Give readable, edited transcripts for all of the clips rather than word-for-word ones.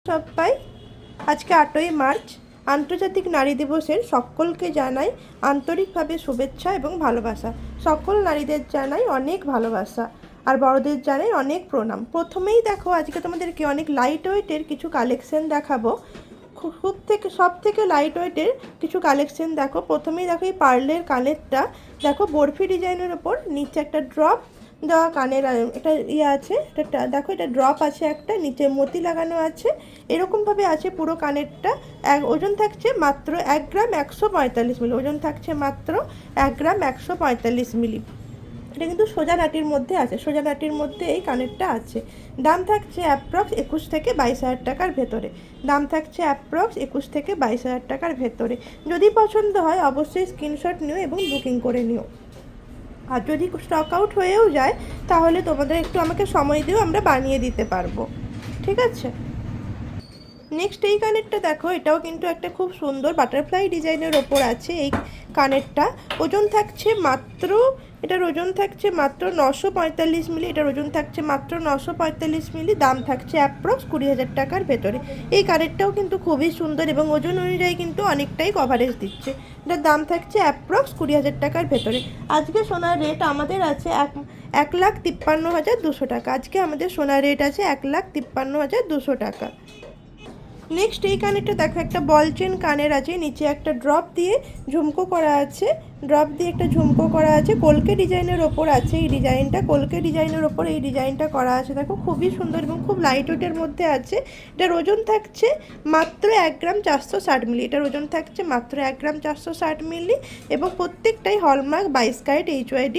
সবাই, আজকে 8ই মার্চ আন্তর্জাতিক নারী দিবসের সকলকে জানাই আন্তরিকভাবে শুভেচ্ছা এবং ভালোবাসা। সকল নারীদের জানাই অনেক ভালোবাসা আর বড়দের জানাই অনেক প্রণাম। প্রথমেই দেখো, আজকে তোমাদেরকে অনেক লাইট ওয়েটের কিছু কালেকশন দেখাবো। সব থেকে লাইট ওয়েটের কিছু কালেকশন দেখো। প্রথমেই দেখো এই পার্লের কানেরটা দেখো, বরফি ডিজাইনের ওপর নিচে একটা ড্রপ দেওয়া কানের একটা আছে, এটা দেখো, এটা ড্রপ আছে, একটা নিচে মতি লাগানো আছে, এরকমভাবে আছে পুরো কানেরটা। ওজন থাকছে মাত্র 1 গ্রাম 145 মিলি, ওজন থাকছে মাত্র 1 গ্রাম 145 মিলি। এটা কিন্তু সোজা নাটির মধ্যে আছে, সোজা নাটির মধ্যে এই কানেরটা আছে। দাম থাকছে অ্যাপ্রক্স 21 থেকে 22 হাজার টাকার ভেতরে। দাম থাকছে অ্যাপ্রক্স 21 থেকে 22 হাজার টাকার ভেতরে। যদি পছন্দ হয় অবশ্যই স্ক্রিনশট নিও এবং বুকিং করে নিও। আর যদি স্টক আউট হয়েও যায় তাহলে তোমাদের একটু আমাকে সময় দিও, আমরা বানিয়ে দিতে পারবো, ঠিক আছে। নেক্সট এই কানেরটা দেখো, এটাও কিন্তু একটা খুব সুন্দর বাটারফ্লাই ডিজাইনের ওপর আছে এই কানেরটা। ওজন থাকছে মাত্র, এটার ওজন থাকছে মাত্র 945 মিলি, এটার ওজন থাকছে মাত্র 945 মিলি। দাম থাকছে অ্যাপ্রক্স 20,000 টাকার ভেতরে। এই কানেরটাও কিন্তু খুবই সুন্দর এবং ওজন অনুযায়ী কিন্তু অনেকটাই কভারেজ দিচ্ছে। এটার দাম থাকছে অ্যাপ্রক্স 20,000 টাকার ভেতরে। আজকে সোনার রেট আমাদের আছে 1,53,200 টাকা। আজকে আমাদের সোনার রেট আছে 1,53,200 টাকা। নেক্সট এই কানেরটা দেখো, একটা বল চেন কানের আছে, নিচে একটা ড্রপ দিয়ে ঝুমকো করা আছে, ড্রপ দিয়ে একটা ঝুমকো করা আছে, কলকে ডিজাইনের ওপর আছে এই ডিজাইনটা, কলকে ডিজাইনের ওপর এই ডিজাইনটা করা আছে। দেখো খুবই সুন্দর এবং খুব লাইট ওয়েটের মধ্যে আছে। এটার ওজন থাকছে মাত্র 1 গ্রাম 460 মিলি, এটার ওজন থাকছে মাত্র 1 গ্রাম 460 মিলি এবং প্রত্যেকটাই হলমার্ক 22 ক্যারেট HYD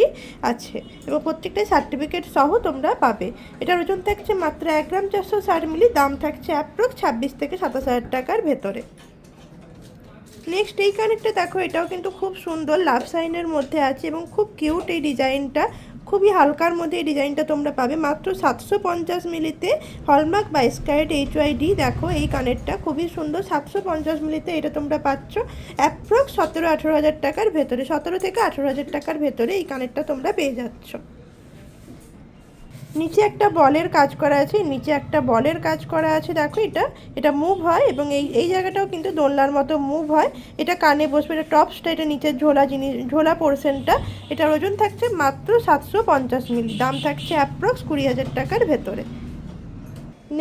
আছে এবং প্রত্যেকটাই সার্টিফিকেট সহ তোমরা পাবে। এটার ওজন থাকছে মাত্র 1 গ্রাম 460 মিলি। দাম থাকছে অ্যাপ্রক্স 26 থেকে 27 হাজার টাকার ভেতরে। নেক্সট এই কানেরটা দেখো, এটাও কিন্তু খুব সুন্দর লাভ সাইনের মধ্যে আছে এবং খুব কিউট এই ডিজাইনটা, খুবই হালকার মধ্যে এই ডিজাইনটা তোমরা পাবে মাত্র 750 মিলিতে, হলমার্ক 22 ক্যারেট HYD। দেখো এই কানেরটা খুবই সুন্দর, 750 মিলিতে এটা তোমরা পাচ্ছ অ্যাপ্রক্স 17-18 হাজার টাকার ভেতরে। 17 থেকে 18 হাজার টাকার ভেতরে এই কানেরটা তোমরা পেয়ে যাচ্ছ। নিচে একটা বলের কাজ করা আছে, নিচে একটা বলের কাজ করা আছে। দেখো এটা মুভ হয় এবং এই জায়গাটাও কিন্তু দোলনার মতো মুভ হয়। এটা কানে বসবে, এটা টপসটা, এটা নিচের ঝোলা পোর্শনটা। এটার ওজন থাকছে মাত্র 750 মিলি। দাম থাকছে অ্যাপ্রক্স 20 হাজার টাকার ভেতরে।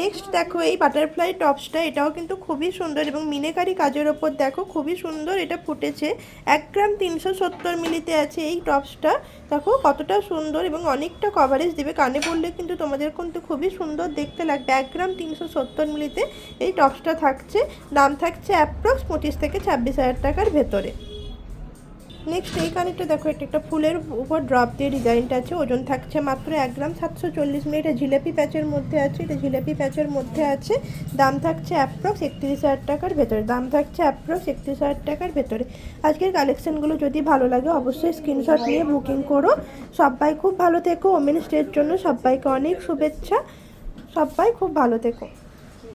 নেক্সট দেখো এই বাটারফ্লাই টপসটা, এটাও কিন্তু খুবই সুন্দর এবং মিনেকারি কাজের ওপর দেখো খুবই সুন্দর এটা ফুটেছে। 1 গ্রাম 370 মিলিতে আছে এই টপসটা। দেখো কতটা সুন্দর এবং অনেকটা কভারেজ দেবে, কানে পড়লে কিন্তু তোমাদের কিন্তু খুবই সুন্দর দেখতে লাগবে। 1 গ্রাম 370 মিলিতে এই টপসটা থাকছে। দাম থাকছে অ্যাপ্রক্স 25 থেকে 26 হাজার টাকার ভেতরে। নেক্সট এই কানেরটা দেখো, এটা একটা ফুলের উপর ড্রপ দিয়ে ডিজাইনটা আছে, ওজন থাকছে মাত্র 1 গ্রাম 740 মিলি। এটা জিলেপি প্যাচের মধ্যে আছে, এটা জিলেপি প্যাচের মধ্যে আছে। দাম থাকছে অ্যাপ্রক্স 31 হাজার টাকার ভেতরে। দাম থাকছে অ্যাপ্রক্স 31 হাজার টাকার ভেতরে। আজকের কালেকশনগুলো যদি ভালো লাগে অবশ্যই স্ক্রিনশট নিয়ে বুকিং করো। সবাই খুব ভালো থেকো। ওমেন্স ডের জন্য সবাইকে অনেক শুভেচ্ছা। সবাই খুব ভালো থেকো।